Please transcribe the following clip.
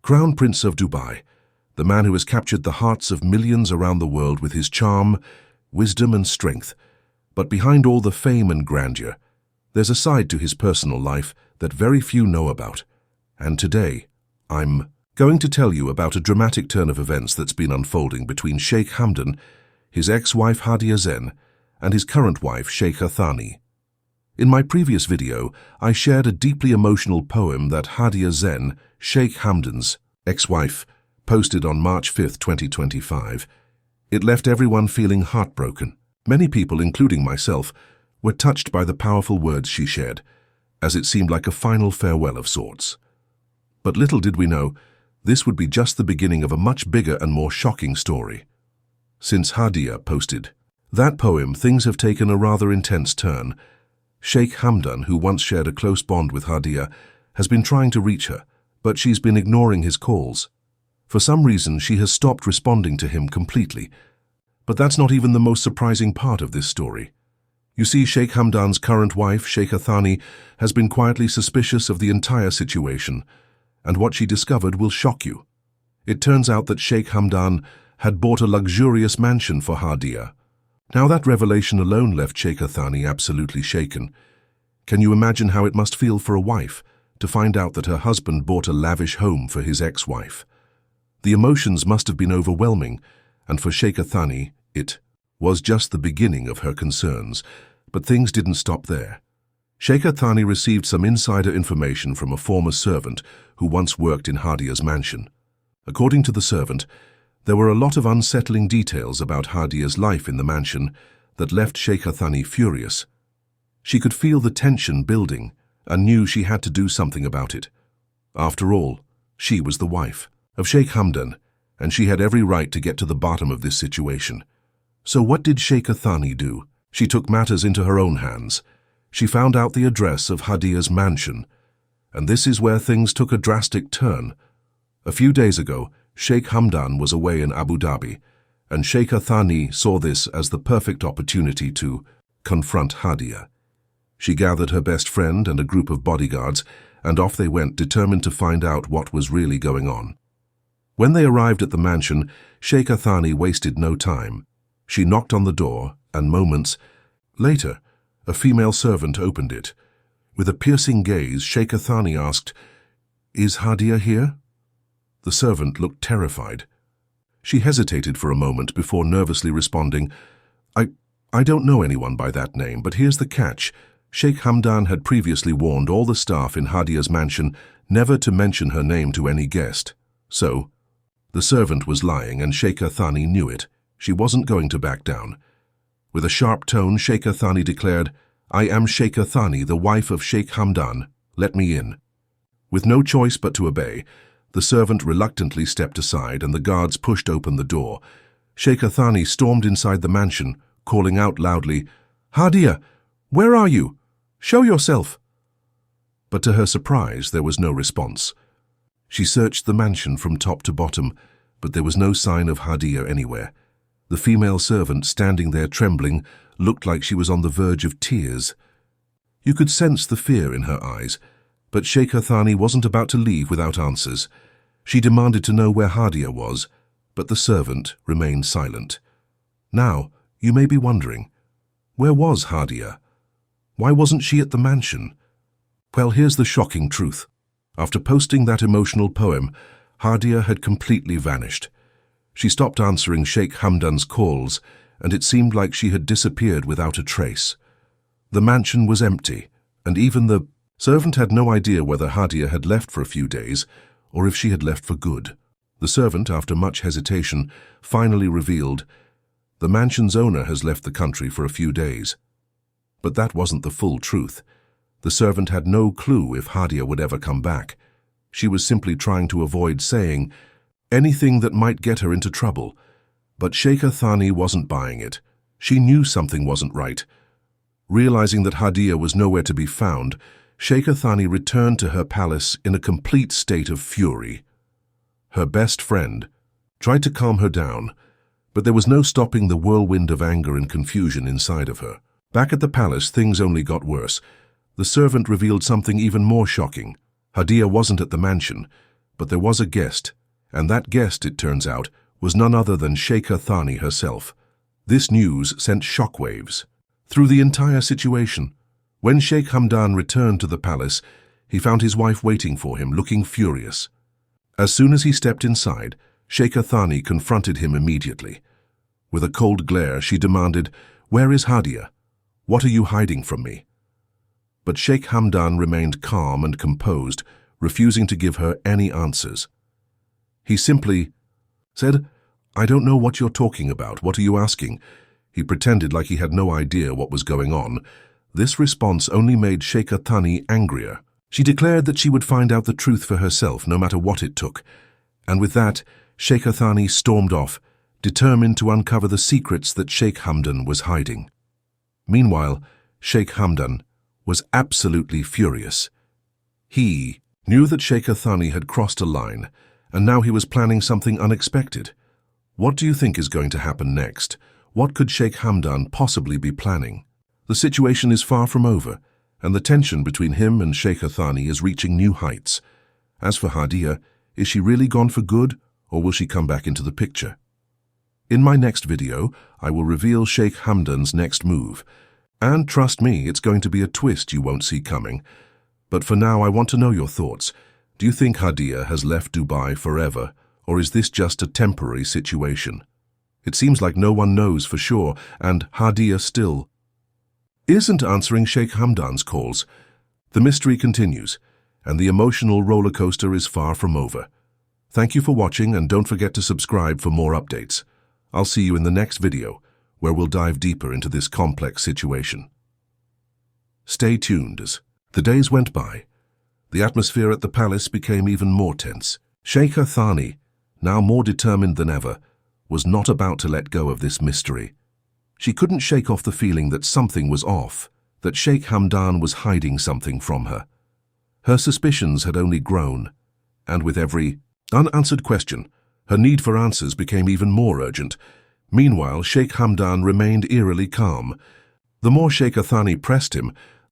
Crown Prince of Dubai, the man who has captured the hearts of millions around the world with his charm, wisdom and strength. But behind all the fame and grandeur, there's a side to his personal life that very few know about. And today, I'm going to tell you about a dramatic turn of events that's been unfolding between Sheikh Hamdan, his ex-wife Hadia Zen, and his current wife Sheikha Thani. In my previous video, I shared a deeply emotional poem that Hadia Zen, Sheikh Hamdan's ex-wife, posted on March 5, 2025. It left everyone feeling heartbroken. Many people, including myself, were touched by the powerful words she shared, as it seemed like a final farewell of sorts. But little did we know, this would be just the beginning of a much bigger and more shocking story. Since Hadia posted that poem, things have taken a rather intense turn. Sheikh Hamdan, who once shared a close bond with Hadia, has been trying to reach her, but she's been ignoring his calls. For some reason, she has stopped responding to him completely. But that's not even the most surprising part of this story. You see, Sheikh Hamdan's current wife, Sheikha Thani, has been quietly suspicious of the entire situation, and what she discovered will shock you. It turns out that Sheikh Hamdan had bought a luxurious mansion for Hadia. Now that revelation alone left Sheikha Thani absolutely shaken. Can you imagine how it must feel for a wife to find out that her husband bought a lavish home for his ex-wife? The emotions must have been overwhelming, and for Sheikha Thani, it was just the beginning of her concerns. But things didn't stop there. Sheikha Thani received some insider information from a former servant who once worked in Hadia's mansion. According to the servant, there were a lot of unsettling details about Hadia's life in the mansion that left Sheikha Thani furious. She could feel the tension building and knew she had to do something about it. After all, she was the wife of Sheikh Hamdan, and she had every right to get to the bottom of this situation. So what did Sheikha Thani do? She took matters into her own hands. She found out the address of Hadia's mansion, and this is where things took a drastic turn. A few days ago, Sheikh Hamdan was away in Abu Dhabi, and Sheikha Thani saw this as the perfect opportunity to confront Hadia. She gathered her best friend and a group of bodyguards, and off they went, determined to find out what was really going on. When they arrived at the mansion, Sheikha Thani wasted no time. She knocked on the door, and moments later, a female servant opened it. With a piercing gaze, Sheikha Thani asked, "Is Hadia here?" The servant looked terrified. She hesitated for a moment before nervously responding, I don't know anyone by that name, but here's the catch. Sheikh Hamdan had previously warned all the staff in Hadia's mansion never to mention her name to any guest. So, the servant was lying, and Sheikha Thani knew it. She wasn't going to back down. With a sharp tone, Sheikha Thani declared, "I am Sheikha Thani, the wife of Sheikh Hamdan. Let me in." With no choice but to obey, the servant reluctantly stepped aside and the guards pushed open the door. Sheikha Thani stormed inside the mansion, calling out loudly, "Hadia, where are you? Show yourself!" But to her surprise, there was no response. She searched the mansion from top to bottom, but there was no sign of Hadia anywhere. The female servant, standing there trembling, looked like she was on the verge of tears. You could sense the fear in her eyes, but Sheikha Thani wasn't about to leave without answers. She demanded to know where Hadia was, but the servant remained silent. Now, you may be wondering, where was Hadia? Why wasn't she at the mansion? Well, here's the shocking truth. After posting that emotional poem, Hadia had completely vanished. She stopped answering Sheikh Hamdan's calls, and it seemed like she had disappeared without a trace. The mansion was empty, and even the servant had no idea whether Hadia had left for a few days or if she had left for good. The servant, after much hesitation, finally revealed, "The mansion's owner has left the country for a few days." But that wasn't the full truth. The servant had no clue if Hadia would ever come back. She was simply trying to avoid saying anything that might get her into trouble. But Sheikha Thani wasn't buying it. She knew something wasn't right. Realizing that Hadia was nowhere to be found, Sheikha Thani returned to her palace in a complete state of fury. Her best friend tried to calm her down, but there was no stopping the whirlwind of anger and confusion inside of her. Back at the palace, things only got worse. The servant revealed something even more shocking. Hadia wasn't at the mansion, But there was a guest, and that guest, it turns out, was none other than Sheikh Thani herself. This news sent shockwaves through the entire situation. When Sheikh Hamdan returned to the palace, he found his wife waiting for him, looking furious. As soon as he stepped inside, Sheikh Thani confronted him immediately. With a cold glare, she demanded, "Where is Hadia? What are you hiding from me?" But Sheikh Hamdan remained calm and composed, refusing to give her any answers. He simply said, "I don't know what you're talking about. What are you asking?" He pretended like he had no idea what was going on. This response only made Sheikh Thani angrier. She declared that she would find out the truth for herself, no matter what it took. And with that, Sheikh Thani stormed off, determined to uncover the secrets that Sheikh Hamdan was hiding. Meanwhile, Sheikh Hamdan was absolutely furious. He knew that Sheikh Thani had crossed a line, and now he was planning something unexpected. What do you think is going to happen next? What could Sheikh Hamdan possibly be planning? The situation is far from over, and the tension between him and Sheikh Thani is reaching new heights. As for Hadia, is she really gone for good, or will she come back into the picture? In my next video, I will reveal Sheikh Hamdan's next move. And trust me, it's going to be a twist you won't see coming. But for now, I want to know your thoughts. Do you think Hadia has left Dubai forever, or is this just a temporary situation? It seems like no one knows for sure, and Hadia still isn't answering Sheikh Hamdan's calls. The mystery continues, and the emotional roller coaster is far from over. Thank you for watching, and don't forget to subscribe for more updates. I'll see you in the next video, where we'll dive deeper into this complex situation. Stay tuned as the days went by. The atmosphere at the palace became even more tense. Sheikh Thani, now more determined than ever, was not about to let go of this mystery. She couldn't shake off the feeling that something was off, that Sheikh Hamdan was hiding something from her. Her suspicions had only grown, and with every unanswered question, her need for answers became even more urgent. Meanwhile, Sheikh Hamdan remained eerily calm. The more Sheikh Thani pressed him,